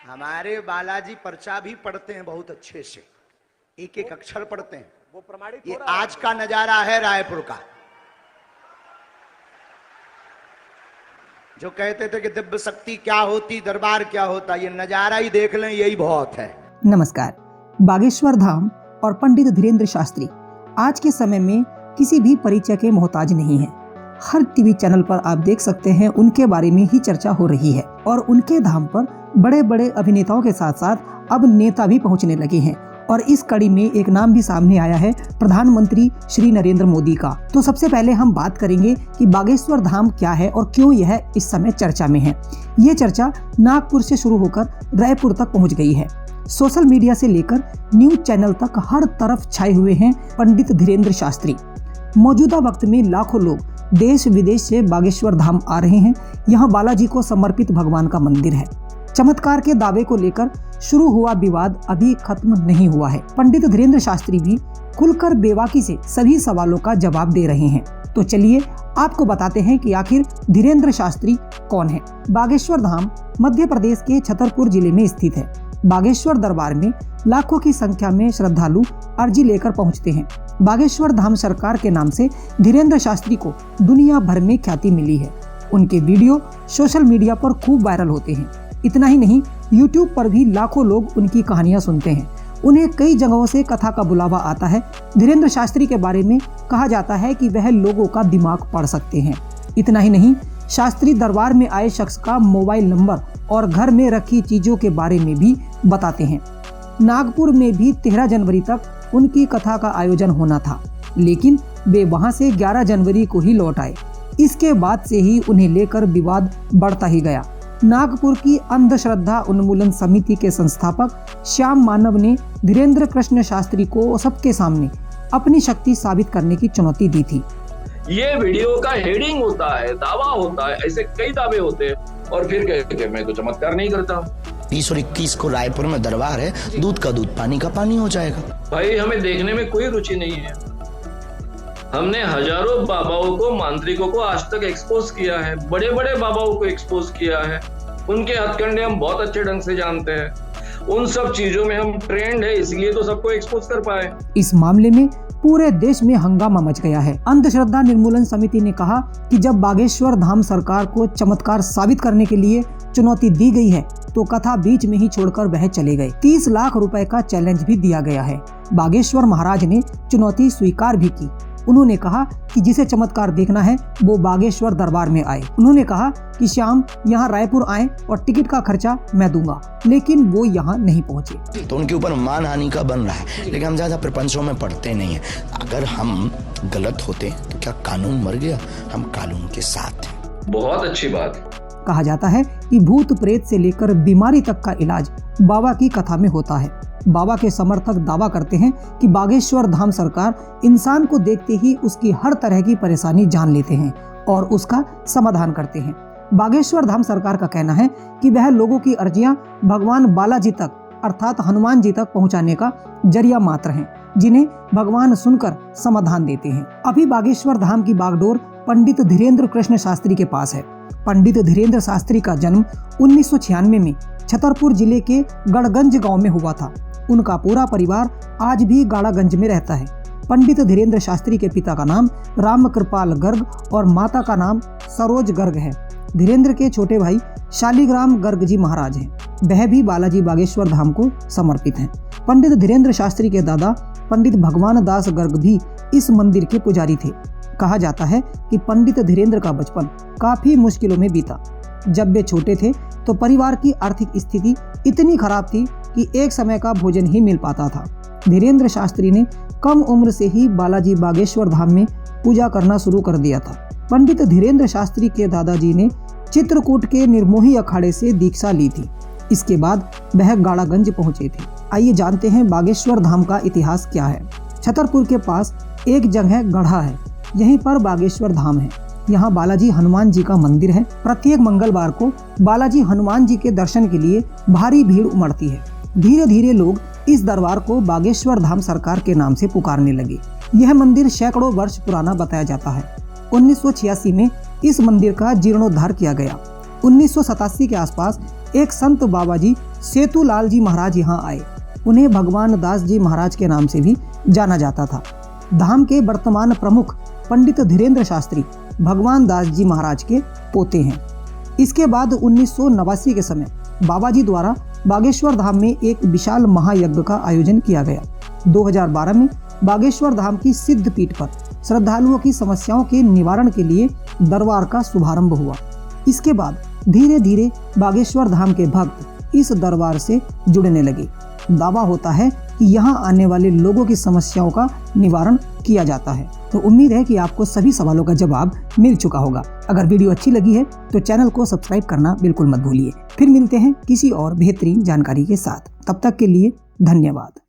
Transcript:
हमारे बालाजी पर्चा भी पढ़ते हैं बहुत अच्छे से, एक एक अक्षर पढ़ते हैं। वो प्रमाणित ये हो रहा है। आज का नजारा है रायपुर का। जो कहते थे कि दिव्य शक्ति क्या होती, दरबार क्या होता, ये नजारा ही देख लें, यही बहुत है। नमस्कार। बागेश्वर धाम और पंडित धीरेंद्र शास्त्री आज के समय में किसी भी परिचय के मोहताज नहीं हैं। हर टीवी चैनल पर आप देख सकते हैं उनके बारे में ही चर्चा हो रही है और उनके धाम पर बड़े बड़े अभिनेताओं के साथ साथ अब नेता भी पहुंचने लगे हैं। और इस कड़ी में एक नाम भी सामने आया है, प्रधानमंत्री श्री नरेंद्र मोदी का। तो सबसे पहले हम बात करेंगे कि बागेश्वर धाम क्या है और क्यों यह इस समय चर्चा में है। ये चर्चा नागपुर से शुरू होकर रायपुर तक पहुंच गई है। सोशल मीडिया से लेकर न्यूज चैनल तक हर तरफ छाए हुए हैं पंडित धीरेंद्र शास्त्री। मौजूदा वक्त में लाखों लोग देश विदेश से बागेश्वर धाम आ रहे हैं। यहाँ बालाजी को समर्पित भगवान का मंदिर है। चमत्कार के दावे को लेकर शुरू हुआ विवाद अभी खत्म नहीं हुआ है। पंडित धीरेंद्र शास्त्री भी खुलकर बेबाकी से सभी सवालों का जवाब दे रहे हैं। तो चलिए आपको बताते हैं कि आखिर धीरेंद्र शास्त्री कौन है। बागेश्वर धाम मध्य प्रदेश के छतरपुर जिले में स्थित है। बागेश्वर दरबार में लाखों की संख्या में श्रद्धालु अर्जी लेकर पहुंचते हैं। बागेश्वर धाम सरकार के नाम से धीरेंद्र शास्त्री को दुनिया भर में ख्याति मिली है। उनके वीडियो सोशल मीडिया पर खूब वायरल होते हैं। इतना ही नहीं, YouTube पर भी लाखों लोग उनकी कहानियां सुनते हैं। उन्हें कई जगहों से कथा का बुलावा आता है। धीरेंद्र शास्त्री के बारे में कहा जाता है कि वह लोगों का दिमाग पढ़ सकते हैं। इतना ही नहीं, शास्त्री दरबार में आए शख्स का मोबाइल नंबर और घर में रखी चीजों के बारे में भी बताते हैं। नागपुर में भी 13 जनवरी तक उनकी कथा का आयोजन होना था, लेकिन वे वहां से 11 जनवरी को ही लौट आए। इसके बाद से ही उन्हें लेकर विवाद बढ़ता ही गया। नागपुर की अंधश्रद्धा उन्मूलन समिति के संस्थापक श्याम मानव ने धीरेंद्र कृष्ण शास्त्री को सबके सामने अपनी शक्ति साबित करने की चुनौती दी थी। ये वीडियो का हेडिंग होता है, दावा होता है, ऐसे कई दावे होते हैं और फिर कहते हैं मैं तो चमत्कार नहीं करता। 20 और 21 को रायपुर में दरबार है, दूध का दूध पानी का पानी हो जाएगा। भाई हमें देखने में कोई रुचि नहीं है। हमने हजारों बाबाओं को, मांत्रिकों को आज तक एक्सपोज किया है, बड़े बड़े बाबाओं को एक्सपोज किया है। उनके हथकंडे हम बहुत अच्छे ढंग से जानते हैं। उन सब चीजों में हम ट्रेंड है, इसलिए तो सबको एक्सपोज कर पाए। इस मामले में पूरे देश में हंगामा मच गया है। अंधश्रद्धा निर्मूलन समिति ने कहा कि जब बागेश्वर धाम सरकार को चमत्कार साबित करने के लिए चुनौती दी गई है तो कथा बीच में ही छोड़कर वह चले गए। 30 लाख रुपए का चैलेंज भी दिया गया है। बागेश्वर महाराज ने चुनौती स्वीकार भी की। उन्होंने कहा कि जिसे चमत्कार देखना है वो बागेश्वर दरबार में आए। उन्होंने कहा कि श्याम यहाँ रायपुर आए और टिकट का खर्चा मैं दूंगा, लेकिन वो यहाँ नहीं पहुँचे। तो उनके ऊपर मानहानि का बन रहा है, लेकिन हम ज्यादा प्रपंचों में पढ़ते नहीं है। अगर हम गलत होते तो क्या कानून मर गया? हम कानून के साथ हैं। बहुत अच्छी बात। कहा जाता है कि भूत प्रेत से लेकर बीमारी तक का इलाज बाबा की कथा में होता है। बाबा के समर्थक दावा करते हैं कि बागेश्वर धाम सरकार इंसान को देखते ही उसकी हर तरह की परेशानी जान लेते हैं और उसका समाधान करते हैं। बागेश्वर धाम सरकार का कहना है कि वह लोगों की अर्जियां भगवान बालाजी तक अर्थात हनुमान जी तक पहुंचाने का जरिया मात्र हैं, जिन्हें भगवान सुनकर समाधान देते हैं। अभी बागेश्वर धाम की बागडोर पंडित धीरेंद्र कृष्ण शास्त्री के पास है। पंडित धीरेंद्र शास्त्री का जन्म 1996 में छतरपुर जिले के गढ़गंज गांव में हुआ था। उनका पूरा परिवार आज भी गाड़ागंज में रहता है। पंडित धीरेंद्र शास्त्री के पिता का नाम राम कृपाल गर्ग और माता का नाम सरोज गर्ग है। धीरेंद्र के छोटे भाई शालिग्राम गर्ग जी महाराज हैं। वह भी बालाजी बागेश्वर धाम को समर्पित हैं। पंडित धीरेंद्र शास्त्री के दादा पंडित भगवान दास गर्ग भी इस मंदिर के पुजारी थे। कहा जाता है कि पंडित धीरेंद्र का बचपन काफी मुश्किलों में बीता। जब वे छोटे थे तो परिवार की आर्थिक स्थिति इतनी खराब थी कि एक समय का भोजन ही मिल पाता था। धीरेंद्र शास्त्री ने कम उम्र से ही बालाजी बागेश्वर धाम में पूजा करना शुरू कर दिया था। पंडित धीरेंद्र शास्त्री के दादाजी ने चित्रकूट के निर्मोही अखाड़े से दीक्षा ली थी। इसके बाद वह गाड़ागंज पहुंचे थे। आइए जानते हैं बागेश्वर धाम का इतिहास क्या है। छतरपुर के पास एक जगह गढ़ा है, यहीं पर बागेश्वर धाम है। यहाँ बालाजी हनुमान जी का मंदिर है। प्रत्येक मंगलवार को बालाजी हनुमान जी के दर्शन के लिए भारी भीड़ उमड़ती है। धीरे धीरे लोग इस दरबार को बागेश्वर धाम सरकार के नाम से पुकारने लगे। यह मंदिर सैकड़ों वर्ष पुराना बताया जाता है। 1986 में इस मंदिर का जीर्णोद्धार किया गया। 1987 के आसपास एक संत बाबा जी सेतुलाल जी महाराज यहाँ आए। उन्हें भगवान दास जी महाराज के नाम से भी जाना जाता था। धाम के वर्तमान प्रमुख पंडित धीरेन्द्र शास्त्री भगवान दास जी महाराज के पोते हैं। इसके बाद 1989 के समय बाबा जी द्वारा बागेश्वर धाम में एक विशाल महायज्ञ का आयोजन किया गया। 2012 में बागेश्वर धाम की सिद्ध पीठ पर श्रद्धालुओं की समस्याओं के निवारण के लिए दरबार का शुभारंभ हुआ। इसके बाद धीरे धीरे बागेश्वर धाम के भक्त इस दरबार से जुड़ने लगे। दावा होता है कि यहाँ आने वाले लोगों की समस्याओं का निवारण किया जाता है। तो उम्मीद है कि आपको सभी सवालों का जवाब मिल चुका होगा। अगर वीडियो अच्छी लगी है तो चैनल को सब्सक्राइब करना बिल्कुल मत भूलिए। फिर मिलते हैं किसी और बेहतरीन जानकारी के साथ। तब तक के लिए धन्यवाद।